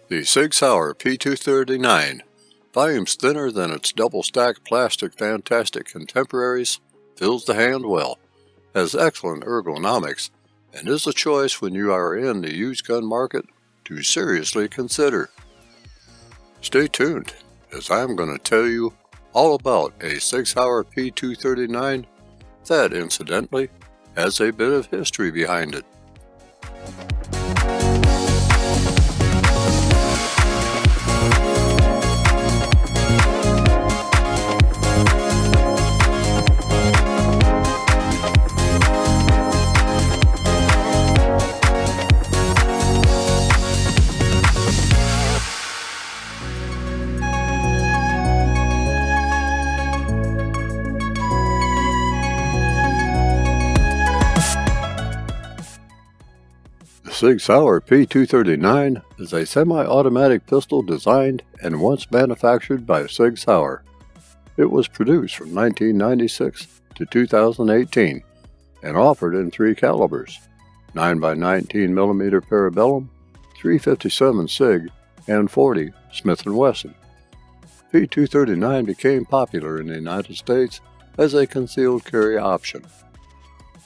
The Sig Sauer P239, volumes thinner than its double-stacked plastic fantastic contemporaries, fills the hand well, has excellent ergonomics, and is a choice when you are in the used gun market to seriously consider. Stay tuned, as I'm going to tell you all about a Sig Sauer P239 that, incidentally, has a bit of history behind it. The Sig Sauer P239 is a semi-automatic pistol designed and once manufactured by Sig Sauer. It was produced from 1996 to 2018 and offered in three calibers: 9x19mm Parabellum, 357 Sig, and 40 Smith & Wesson. P239 became popular in the United States as a concealed carry option.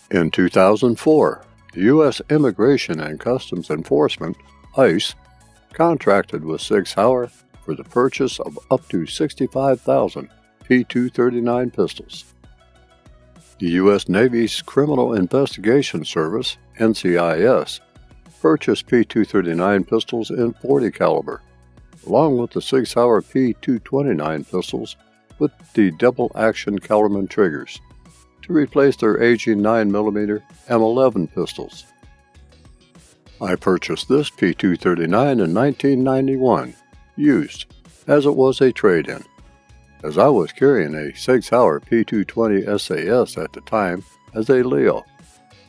In 2004, the U.S. Immigration and Customs Enforcement, ICE, contracted with Sig Sauer for the purchase of up to 65,000 P239 pistols. The U.S. Navy's Criminal Investigation Service, NCIS, purchased P239 pistols in .40 caliber, along with the Sig Sauer P229 pistols with the double-action Kellerman triggers, to replace their aging 9mm M11 pistols. I purchased this P239 in 1991, used, as it was a trade-in, as I was carrying a Sig Sauer P220 SAS at the time as a Leo.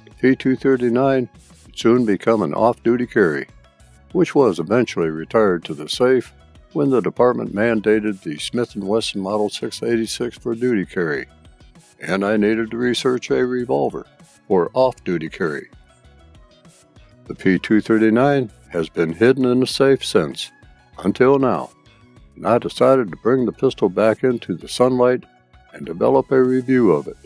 The P239 would soon become an off-duty carry, which was eventually retired to the safe when the department mandated the Smith & Wesson Model 686 for duty carry, and I needed to research a revolver for off-duty carry. The P239 has been hidden in the safe since, until now, and I decided to bring the pistol back into the sunlight and develop a review of it.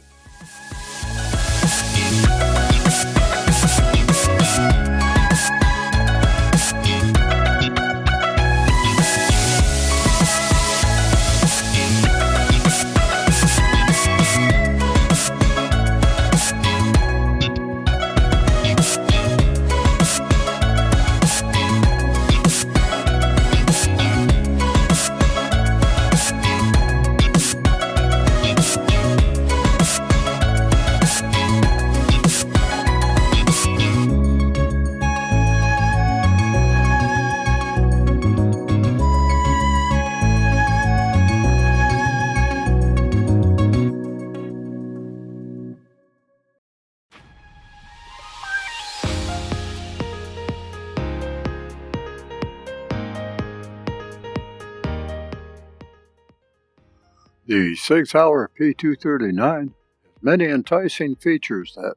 The Sig Sauer P239 has many enticing features that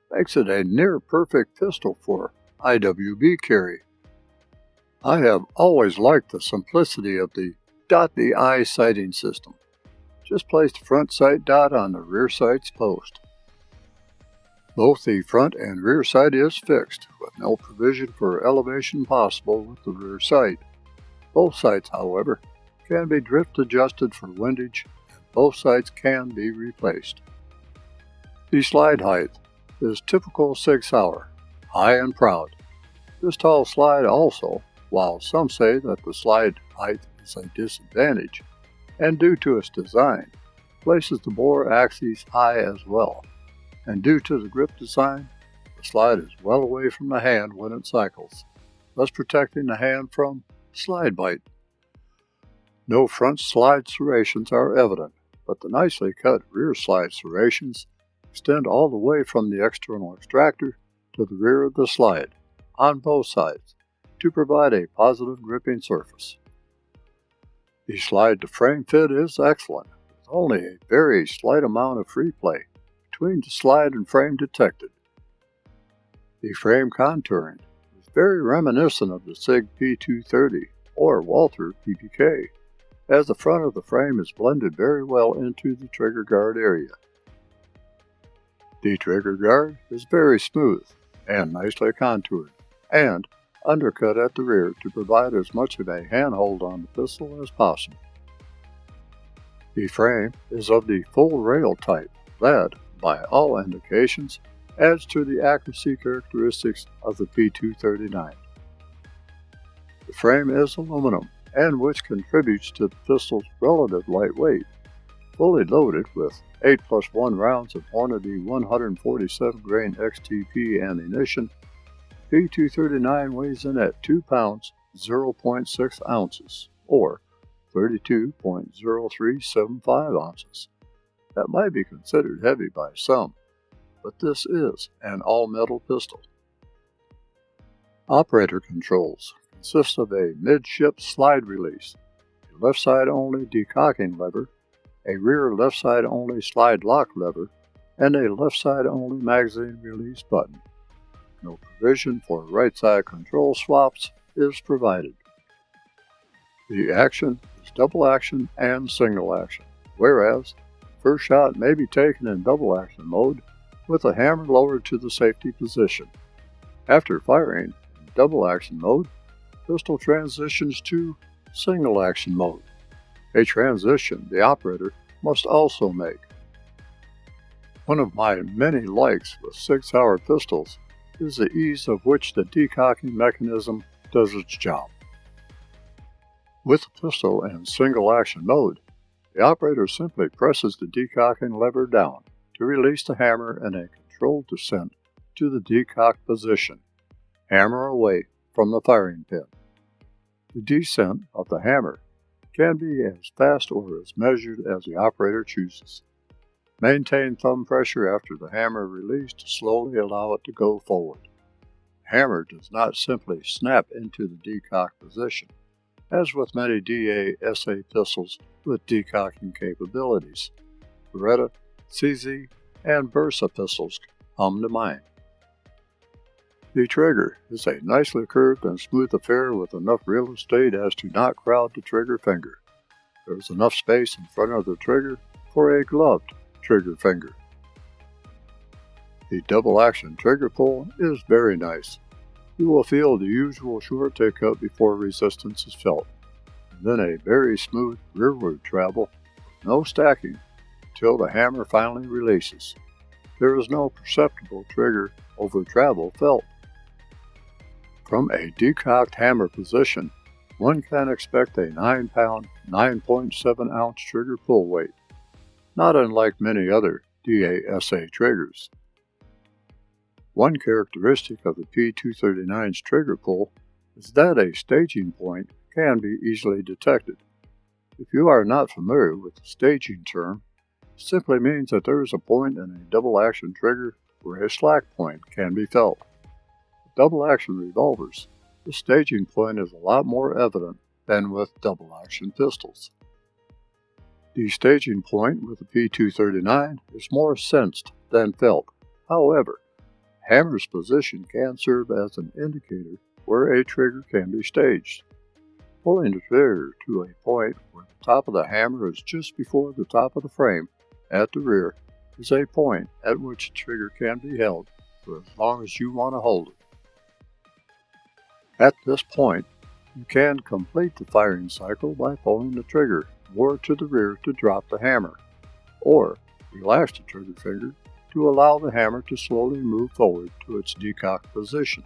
makes it a near-perfect pistol for IWB carry. I have always liked the simplicity of the dot the eye sighting system. Just place the front sight dot on the rear sight's post. Both the front and rear sight is fixed, with no provision for elevation possible with the rear sight. Both sights, however, can be drift adjusted for windage, and both sights can be replaced. The slide height is typical Sig Sauer, high and proud. This tall slide also, while some say that the slide height is a disadvantage, and due to its design, places the bore axis high as well, and due to the grip design, the slide is well away from the hand when it cycles, thus protecting the hand from slide bite. No front slide serrations are evident, but the nicely cut rear slide serrations extend all the way from the external extractor to the rear of the slide, on both sides, to provide a positive gripping surface. The slide to frame fit is excellent, with only a very slight amount of free play between the slide and frame detected. The frame contouring is very reminiscent of the Sig P230 or Walther PPK, as the front of the frame is blended very well into the trigger guard area. The trigger guard is very smooth and nicely contoured, and undercut at the rear to provide as much of a handhold on the pistol as possible. The frame is of the full rail type that, by all indications, adds to the accuracy characteristics of the P239. The frame is aluminum, and which contributes to the pistol's relative lightweight. Fully loaded with 8+1 rounds of Hornady 147 grain XTP ammunition, P239 weighs in at 2 pounds 0.6 ounces, or 32.0375 ounces. That might be considered heavy by some, but this is an all-metal pistol. Operator controls consist of a midship slide release, a left-side-only decocking lever, a rear left-side-only slide lock lever, and a left-side-only magazine release button. No provision for right-side control swaps is provided. The action is double action and single action, whereas first shot may be taken in double action mode with the hammer lowered to the safety position. After firing in double action mode, pistol transitions to single action mode, a transition the operator must also make. One of my many likes with Sig Sauer pistols is the ease of which the decocking mechanism does its job. With the pistol in single action mode, the operator simply presses the decocking lever down to release the hammer in a controlled descent to the decocked position, hammer away from the firing pin. The descent of the hammer can be as fast or as measured as the operator chooses. Maintain thumb pressure after the hammer release to slowly allow it to go forward. The hammer does not simply snap into the decocked position, as with many DA/SA pistols with decocking capabilities. Beretta, CZ, and Bursa pistols come to mind. The trigger is a nicely curved and smooth affair with enough real estate as to not crowd the trigger finger. There is enough space in front of the trigger for a gloved trigger finger. The double action trigger pull is very nice. You will feel the usual short take up before resistance is felt, and then a very smooth rearward travel, no stacking, till the hammer finally releases. There is no perceptible trigger over travel felt. From a decocked hammer position, one can expect a 9-pound, 9.7-ounce trigger pull weight, not unlike many other DA/SA triggers. One characteristic of the P239's trigger pull is that a staging point can be easily detected. If you are not familiar with the staging term, it simply means that there is a point in a double-action trigger where a slack point can be felt. With double-action revolvers, the staging point is a lot more evident than with double-action pistols. The staging point with the P239 is more sensed than felt. However, hammer's position can serve as an indicator where a trigger can be staged. Pulling the trigger to a point where the top of the hammer is just before the top of the frame at the rear is a point at which the trigger can be held for as long as you want to hold it. At this point, you can complete the firing cycle by pulling the trigger more to the rear to drop the hammer, or relax the trigger finger to allow the hammer to slowly move forward to its decocked position.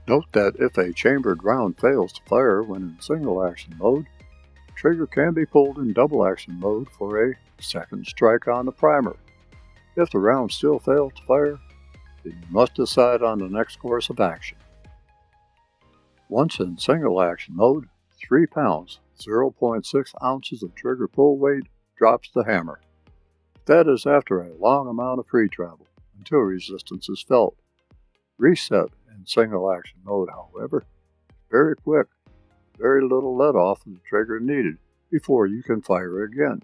Note that if a chambered round fails to fire when in single action mode, the trigger can be pulled in double action mode for a second strike on the primer. If the round still fails to fire, then you must decide on the next course of action. Once in single action mode, 3 pounds, 0.6 ounces of trigger pull weight drops the hammer. That is after a long amount of free travel, until resistance is felt. Reset in single action mode, however, is very quick. Very little let off of the trigger needed before you can fire again.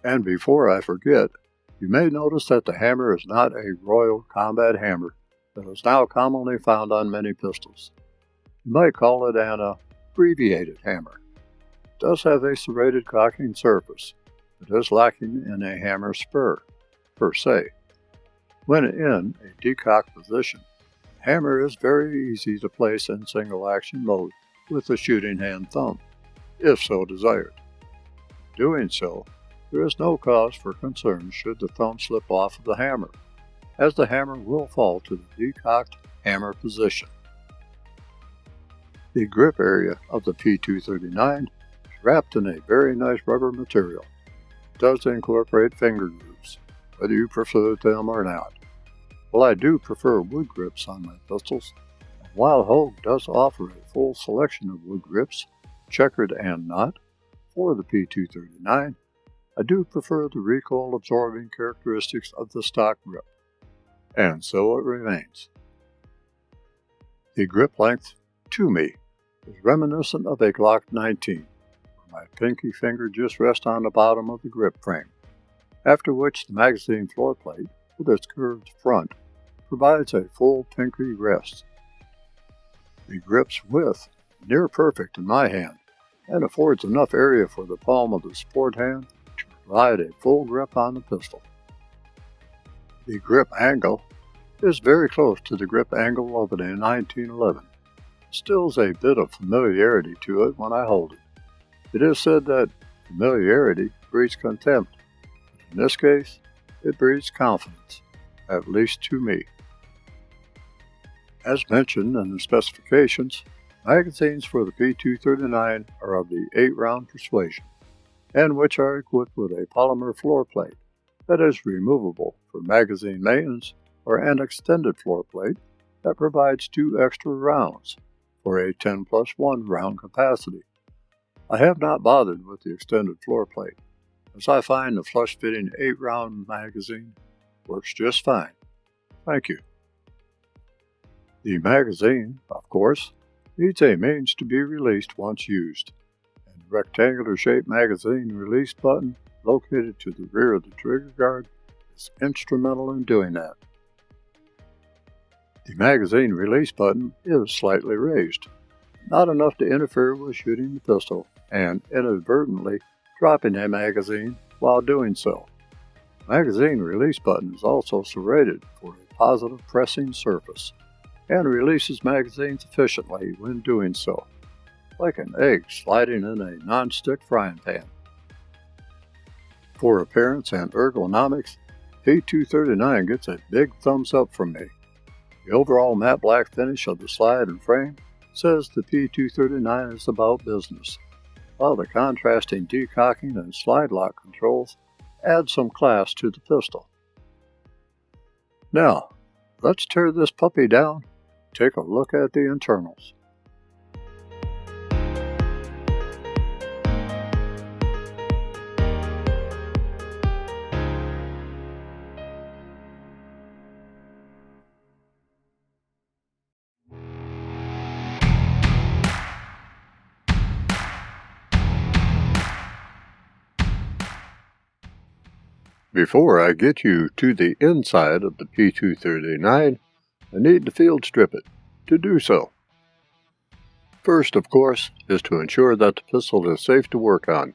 And before I forget, you may notice that the hammer is not a Royal Combat hammer that is now commonly found on many pistols. You might call it an abbreviated hammer. It does have a serrated cocking surface, but is lacking in a hammer spur, per se. When in a decocked position, the hammer is very easy to place in single action mode with the shooting hand thumb, if so desired. Doing so, there is no cause for concern should the thumb slip off of the hammer, as the hammer will fall to the decocked hammer position. The grip area of the P239 is wrapped in a very nice rubber material. It does incorporate finger grooves, whether you prefer them or not. While I do prefer wood grips on my pistols, and while Hogue does offer a full selection of wood grips, checkered and not, for the P239, I do prefer the recoil-absorbing characteristics of the stock grip, and so it remains. The grip length, to me, is reminiscent of a Glock 19, where my pinky finger just rests on the bottom of the grip frame, after which the magazine floor plate, with its curved front, provides a full pinky rest. The grip's width is near perfect in my hand, and affords enough area for the palm of the support hand to provide a full grip on the pistol. The grip angle is very close to the grip angle of a 1911. Still is a bit of familiarity to it when I hold it. It is said that familiarity breeds contempt. In this case, it breeds confidence, at least to me. As mentioned in the specifications, magazines for the P239 are of the 8-round persuasion, and which are equipped with a polymer floor plate that is removable for magazine maintenance, or an extended floor plate that provides 2 extra rounds for a 10+1 round capacity. I have not bothered with the extended floor plate, as I find the flush-fitting 8-round magazine works just fine. Thank you. The magazine, of course, needs a means to be released once used, and the rectangular-shaped magazine release button located to the rear of the trigger guard is instrumental in doing that. The magazine release button is slightly raised, not enough to interfere with shooting the pistol and inadvertently dropping a magazine while doing so. The magazine release button is also serrated for a positive pressing surface and releases magazines efficiently when doing so, like an egg sliding in a non-stick frying pan. For appearance and ergonomics, P239 gets a big thumbs up from me. The overall matte black finish of the slide and frame says the P239 is about business, while the contrasting decocking and slide lock controls add some class to the pistol. Now, let's tear this puppy down. Take a look at the internals. Before I get you to the inside of the P239, I need to field strip it. To do so, first, of course, is to ensure that the pistol is safe to work on.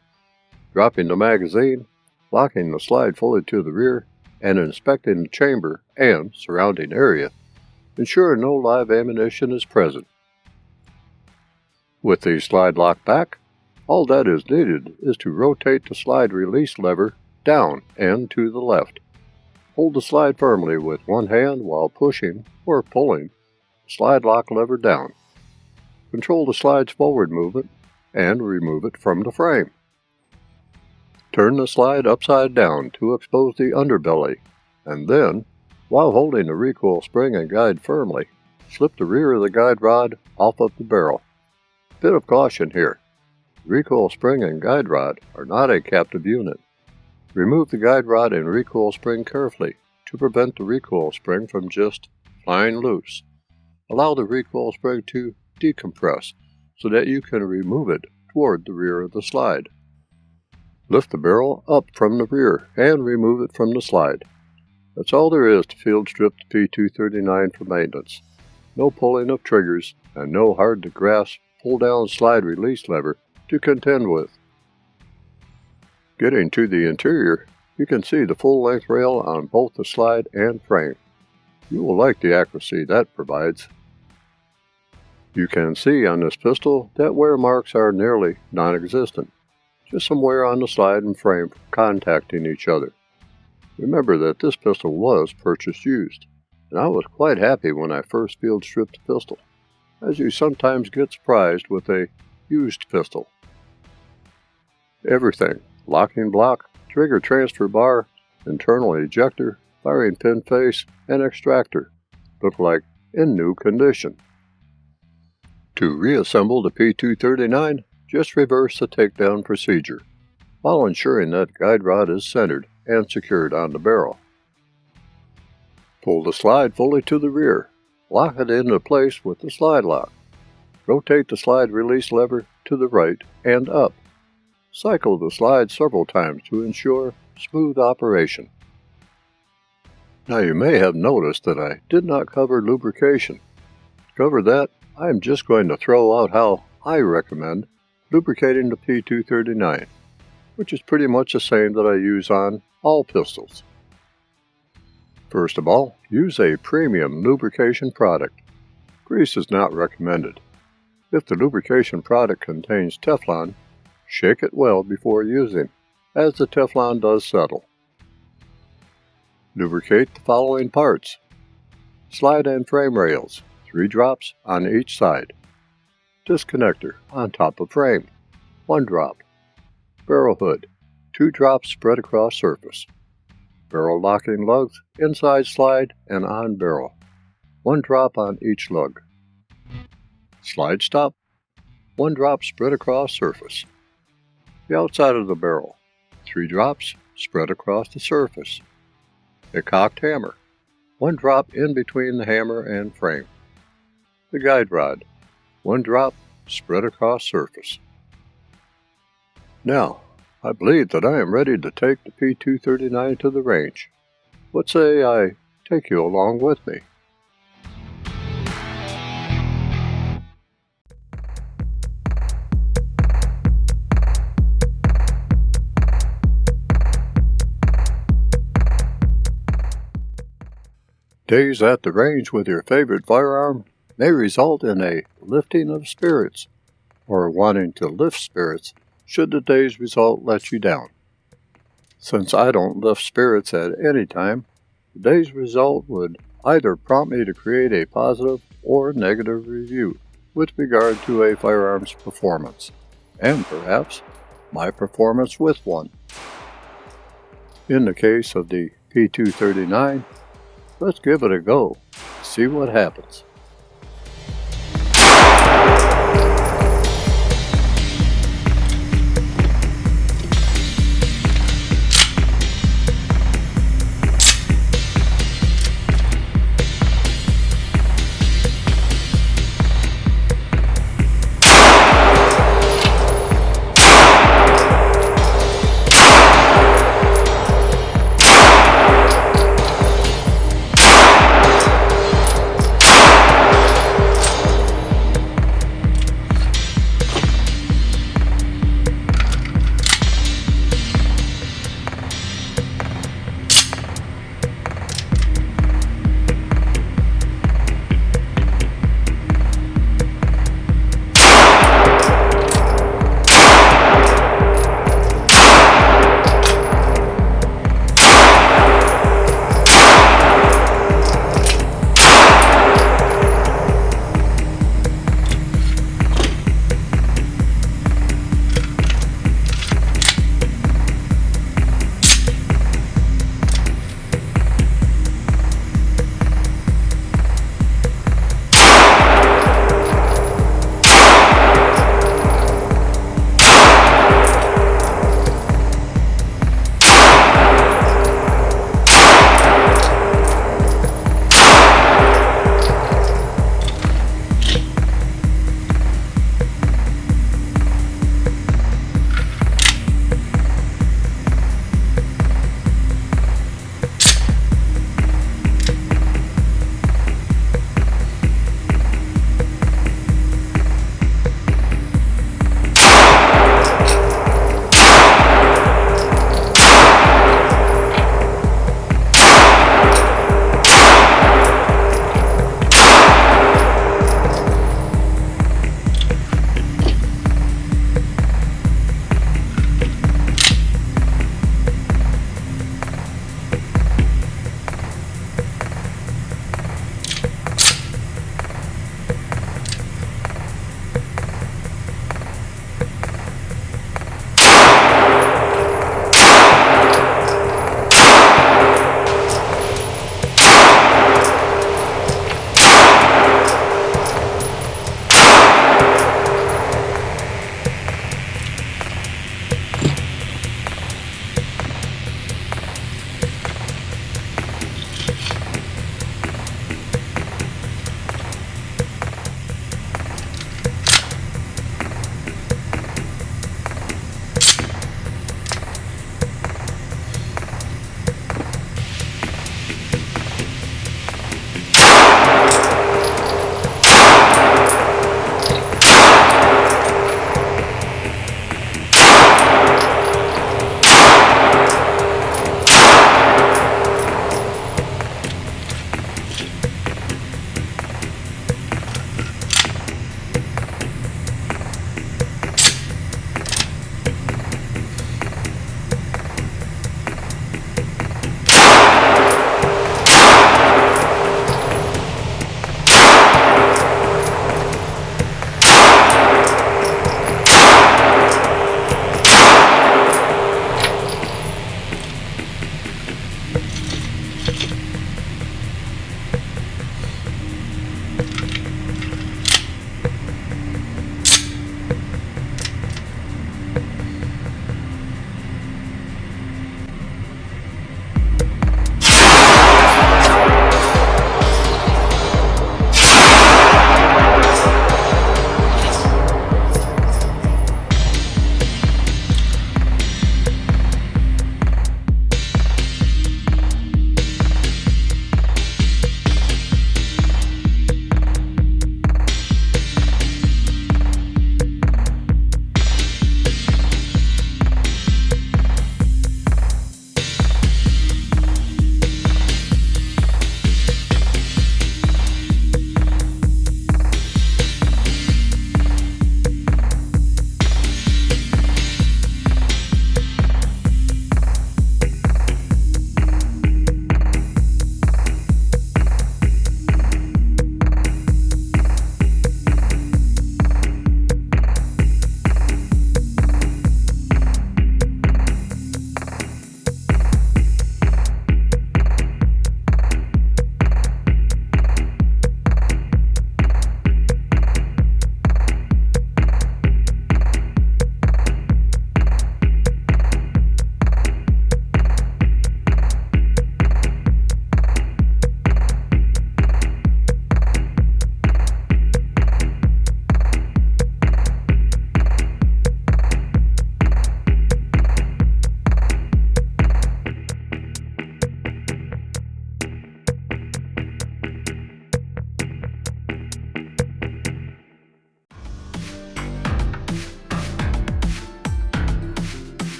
Dropping the magazine, locking the slide fully to the rear, and inspecting the chamber and surrounding area, ensure no live ammunition is present. With the slide locked back, all that is needed is to rotate the slide release lever down and to the left. Hold the slide firmly with one hand while pushing or pulling the slide lock lever down. Control the slide's forward movement and remove it from the frame. Turn the slide upside down to expose the underbelly, and then, while holding the recoil spring and guide firmly, slip the rear of the guide rod off of the barrel. Bit of caution here. The recoil spring and guide rod are not a captive unit. Remove the guide rod and recoil spring carefully to prevent the recoil spring from just flying loose. Allow the recoil spring to decompress so that you can remove it toward the rear of the slide. Lift the barrel up from the rear and remove it from the slide. That's all there is to field strip the P239 for maintenance. no pulling of triggers, and no hard-to-grasp pull-down slide release lever to contend with. Getting to the interior, you can see the full-length rail on both the slide and frame. You will like the accuracy that provides. You can see on this pistol that wear marks are nearly non-existent, just some wear on the slide and frame contacting each other. Remember that this pistol was purchased used, and I was quite happy when I first field stripped the pistol, as you sometimes get surprised with a used pistol. Everything, locking block, trigger transfer bar, internal ejector, firing pin face, and extractor, look like in new condition. To reassemble the P239, just reverse the takedown procedure, while ensuring that guide rod is centered and secured on the barrel. Pull the slide fully to the rear, lock it into place with the slide lock. Rotate the slide release lever to the right and up. Cycle the slide several times to ensure smooth operation. Now you may have noticed that I did not cover lubrication. To cover that, I am just going to throw out how I recommend lubricating the P239, which is pretty much the same that I use on all pistols. First of all, use a premium lubrication product. Grease is not recommended. If the lubrication product contains Teflon, shake it well before using, as the Teflon does settle. Lubricate the following parts: slide and frame rails, 3 drops on each side. Disconnector on top of frame, 1 drop. Barrel hood, 2 drops spread across surface. Barrel locking lugs, inside slide and on barrel, 1 drop on each lug. Slide stop, 1 drop spread across surface. The outside of the barrel, 3 drops spread across the surface. A cocked hammer, 1 drop in between the hammer and frame. The guide rod, 1 drop spread across surface. Now, I believe that I am ready to take the P239 to the range. What say I take you along with me? Days at the range with your favorite firearm may result in a lifting of spirits, or wanting to lift spirits should the day's result let you down. Since I don't lift spirits at any time, the day's result would either prompt me to create a positive or negative review with regard to a firearm's performance, and perhaps my performance with one. In the case of the P239, let's give it a go, see what happens.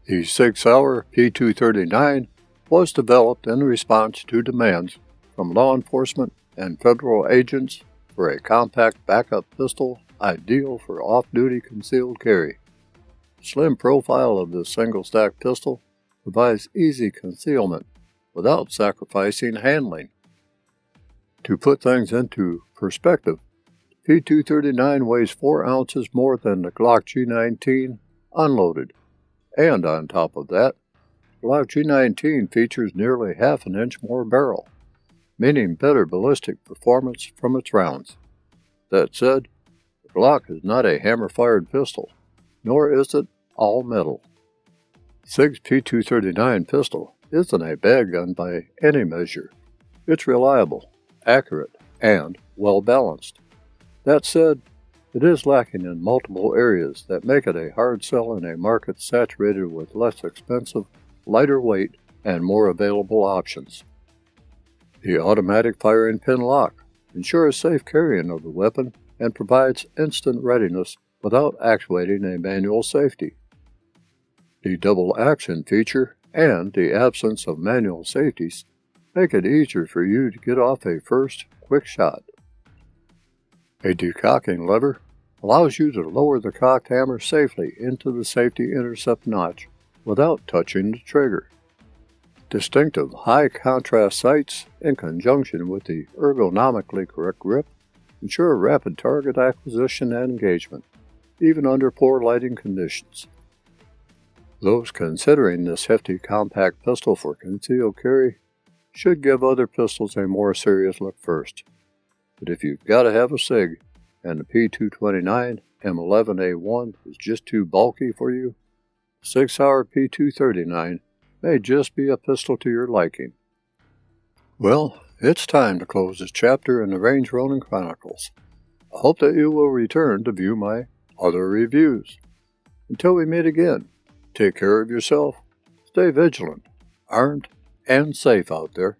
The Sig Sauer P239 was developed in response to demands from law enforcement and federal agents for a compact backup pistol ideal for off-duty concealed carry. The slim profile of this single-stack pistol provides easy concealment without sacrificing handling. To put things into perspective, the P239 weighs 4 ounces more than the Glock G19 unloaded, and on top of that, the Glock G19 features nearly half an inch more barrel, meaning better ballistic performance from its rounds. That said, the Glock is not a hammer-fired pistol, nor is it all metal. Sig's P239 pistol isn't a bad gun by any measure. It's reliable, accurate, and well-balanced. That said, it is lacking in multiple areas that make it a hard sell in a market saturated with less expensive, lighter weight, and more available options. The automatic firing pin lock ensures safe carrying of the weapon and provides instant readiness without actuating a manual safety. The double action feature and the absence of manual safeties make it easier for you to get off a first quick shot. A decocking lever allows you to lower the cocked hammer safely into the safety intercept notch without touching the trigger. Distinctive high-contrast sights in conjunction with the ergonomically correct grip ensure rapid target acquisition and engagement, even under poor lighting conditions. Those considering this hefty compact pistol for concealed carry should give other pistols a more serious look first. But if you've got to have a SIG and the P229 M11A1 is just too bulky for you, the Sig Sauer P239 may just be a pistol to your liking. Well, it's time to close this chapter in the Range Ronin Chronicles. I hope that you will return to view my other reviews. Until we meet again, take care of yourself, stay vigilant, armed, and safe out there.